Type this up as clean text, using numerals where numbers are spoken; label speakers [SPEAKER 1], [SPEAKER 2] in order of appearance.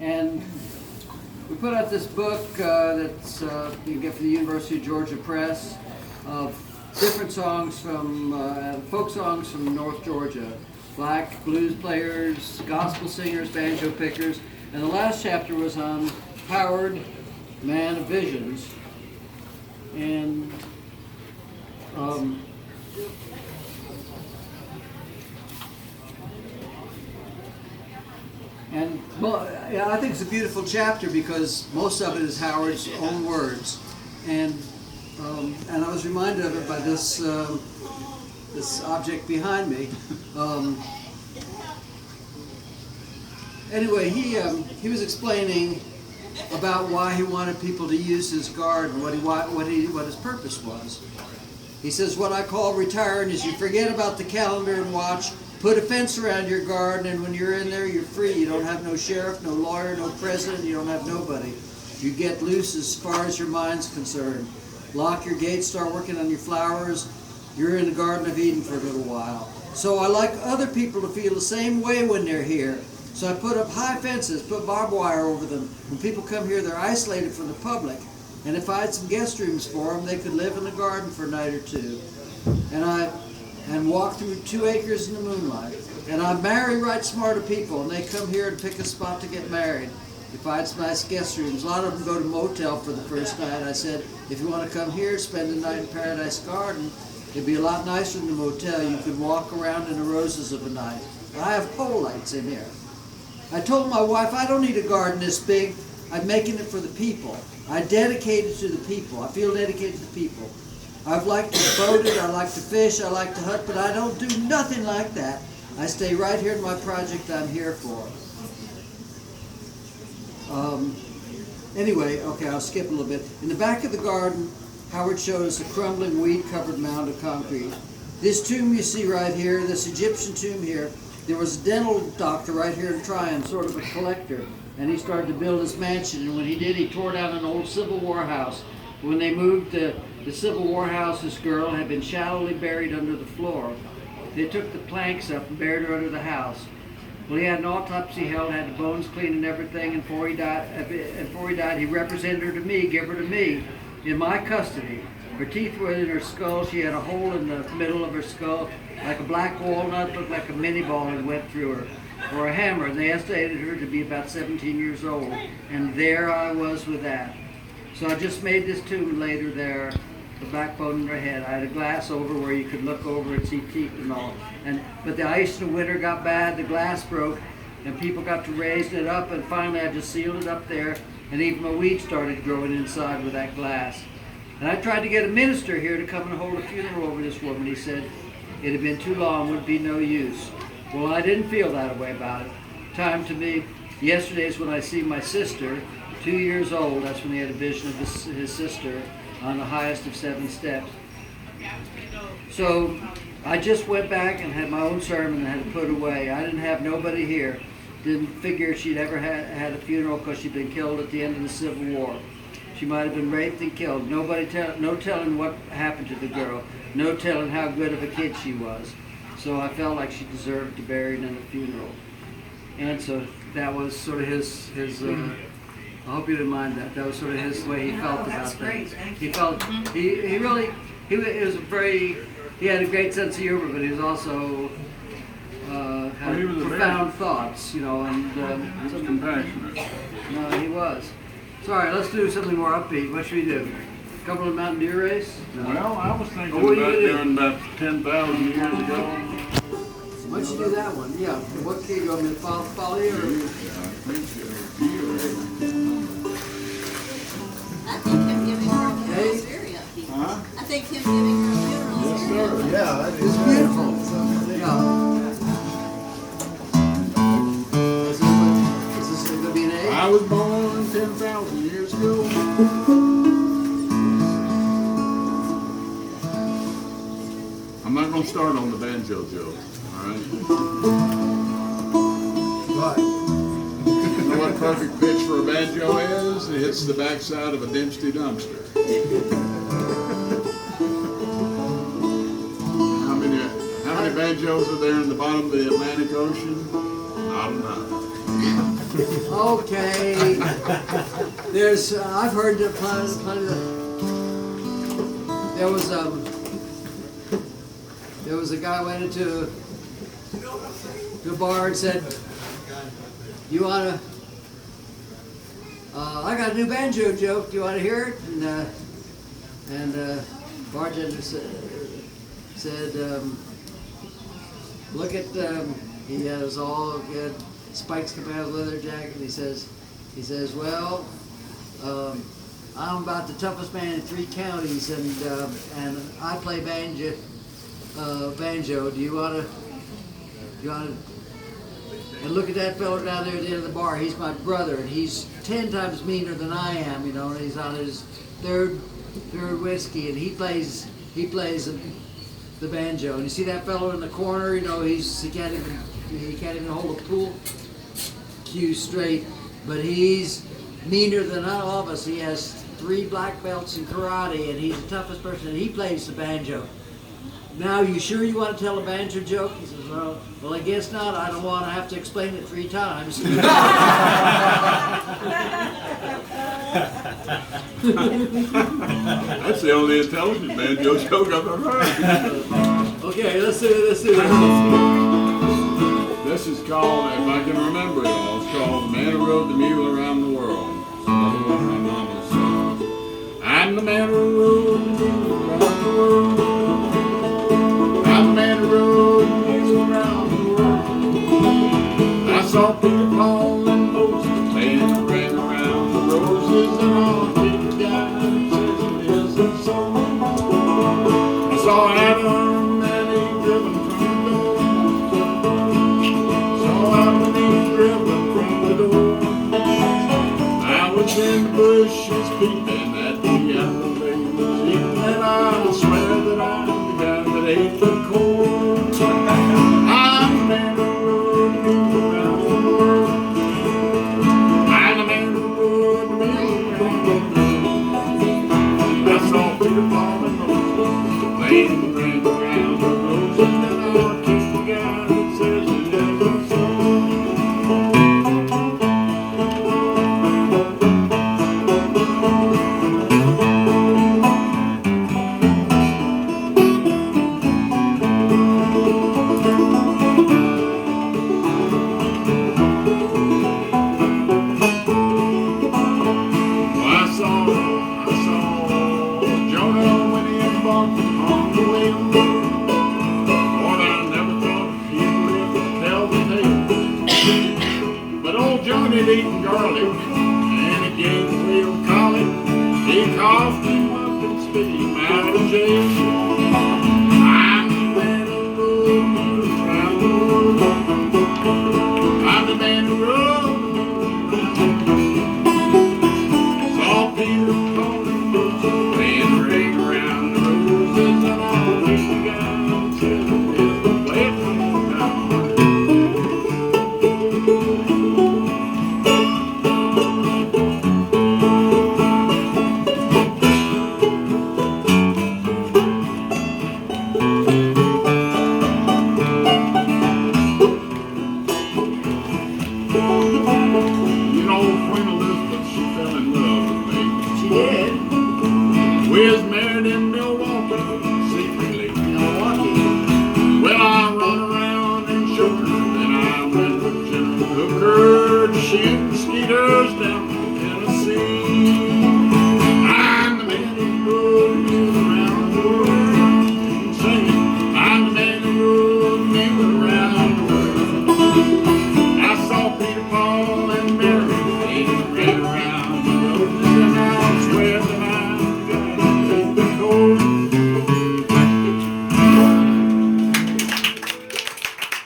[SPEAKER 1] And we put out this book that's you can get from the University of Georgia Press of different songs from folk songs from North Georgia, black blues players, gospel singers, banjo pickers, and the last chapter was on Howard, man of visions, and well, yeah, I think it's a beautiful chapter because most of it is Howard's own words, and I was reminded of it by this this object behind me. Anyway, he was explaining about why he wanted people to use his garden, what his purpose was. He says, "What I call retiring is you forget about the calendar and watch. Put a fence around your garden, and when you're in there, you're free. You don't have no sheriff, no lawyer, no president. You don't have nobody. You get loose as far as your mind's concerned. Lock your gates, start working on your flowers. You're in the Garden of Eden for a little while. So I like other people to feel the same way when they're here. So I put up high fences, put barbed wire over them. When people come here, they're isolated from the public. And if I had some guest rooms for them, they could live in the garden for a night or two. And walk through 2 acres in the moonlight. And I marry right smarter people, and they come here and pick a spot to get married. If I had some nice guest rooms, a lot of them go to motel for the first night. I said, if you want to come here, spend the night in Paradise Garden, it'd be a lot nicer than the motel. You could walk around in the roses of a night. I have pole lights in here. I told my wife, I don't need a garden this big. I'm making it for the people. I dedicate it to the people. I feel dedicated to the people. I've liked to boat it, I like to fish, I like to hunt, but I don't do nothing like that. I stay right here in my project I'm here for." Anyway, okay, I'll skip a little bit. In the back of the garden, Howard showed us a crumbling, weed-covered mound of concrete. This tomb you see right here, this Egyptian tomb here, there was a dental doctor right here in Tryon, sort of a collector, and he started to build his mansion, and when he did, he tore down an old Civil War house. When they moved the Civil War house, this girl had been shallowly buried under the floor. They took the planks up and buried her under the house. Well, he had an autopsy held, had the bones cleaned and everything, and before he died, he represented her to me, give her to me, in my custody. Her teeth were in her skull. She had a hole in the middle of her skull, like a black walnut, looked like a mini ball had went through her, or a hammer. And they estimated her to be about 17 years old. And there I was with that. So I just made this tomb later there, the backbone in her head. I had a glass over where you could look over and see teeth and all. But the ice in the winter got bad, the glass broke, and people got to raising it up, and finally I just sealed it up there, and even my weeds started growing inside with that glass. And I tried to get a minister here to come and hold a funeral over this woman. He said it had been too long, would be no use. Well, I didn't feel that way about it. Time to me, yesterday is when I see my sister, 2 years old. That's when he had a vision of his sister on the highest of 7 steps. So I just went back and had my own sermon and had to put away. I didn't have nobody here. Didn't figure she'd ever had a funeral because she'd been killed at the end of the Civil War. She might have been raped and killed. No telling what happened to the girl. No telling how good of a kid she was. So I felt like she deserved to be buried in a funeral. And so that was sort of his I hope you didn't mind that. That was sort of his way he felt about things. He felt he had a great sense of humor, but he was also had profound thoughts, you know, and
[SPEAKER 2] he was compassionate.
[SPEAKER 1] No, he was. So, all right, let's do something more upbeat. What should we do? A couple of Mountain Dew race?
[SPEAKER 2] No. Well, I was thinking about doing about 10,000 years ago.
[SPEAKER 1] Why don't you do that one? Yeah. What key do you want me to follow you? Or?
[SPEAKER 3] I think him giving her a funeral is very upbeat.
[SPEAKER 2] Huh?
[SPEAKER 3] I think him giving her a funeral is very upbeat.
[SPEAKER 4] Yeah,
[SPEAKER 1] It's beautiful. Yeah. Is this going to be an A?
[SPEAKER 2] I was born 10,000 years ago. I'm not going to start on the banjo joke, all right?
[SPEAKER 4] Right.
[SPEAKER 2] You know what perfect pitch for a banjo is? It hits the backside of a Dempsey dumpster. How many banjos are there in the bottom of the Atlantic Ocean? Not enough.
[SPEAKER 1] Okay. There's, I've heard that plenty of, there was a guy went into a bar and said, "You wanna? I got a new banjo joke. Do you want to hear it?" And bartender said, "Look at he has all good spikes coming out of the leather jacket." He says, "Well, I'm about the toughest man in 3 counties, and I play banjo. Do you wanna? And look at that fellow down there at the end of the bar. He's my brother, and he's 10 times meaner than I am. You know, and he's on his third whiskey, and he plays the banjo. And you see that fellow in the corner? You know, he can't even hold a pool cue straight, but he's meaner than all of us. He has 3 black belts in karate, and he's the toughest person, and he plays the banjo. Now, you sure you want to tell a banjo joke?" He says, "Well, I guess not. I don't want to have to explain it 3 times."
[SPEAKER 2] That's the only intelligent banjo joke I've ever heard.
[SPEAKER 1] Okay, let's do this.
[SPEAKER 2] This is called, if I can remember it all, it's called "The Man Who Rode the Mule Around the World." Another one of my mama's songs. I'm the man who rode the mule around the world. I'm the man who rode the mule around the world. I saw Peter, Paul, and Moses playing and ran around the roses and all the guys says it isn't so. I saw Adam and Eve driven from the door. Saw Adam and Eve driven from the door. I was in the bushes peeping at the apple they was eating, and I swear that I'm the guy that ate the corn. I'm the man who rode the mule around the world. I'm the man who rode the mule around the world. I saw Peter, Paul, and Moses playing and ran around the roses, and I'll kiss the guy that says it isn't so. Eating garlic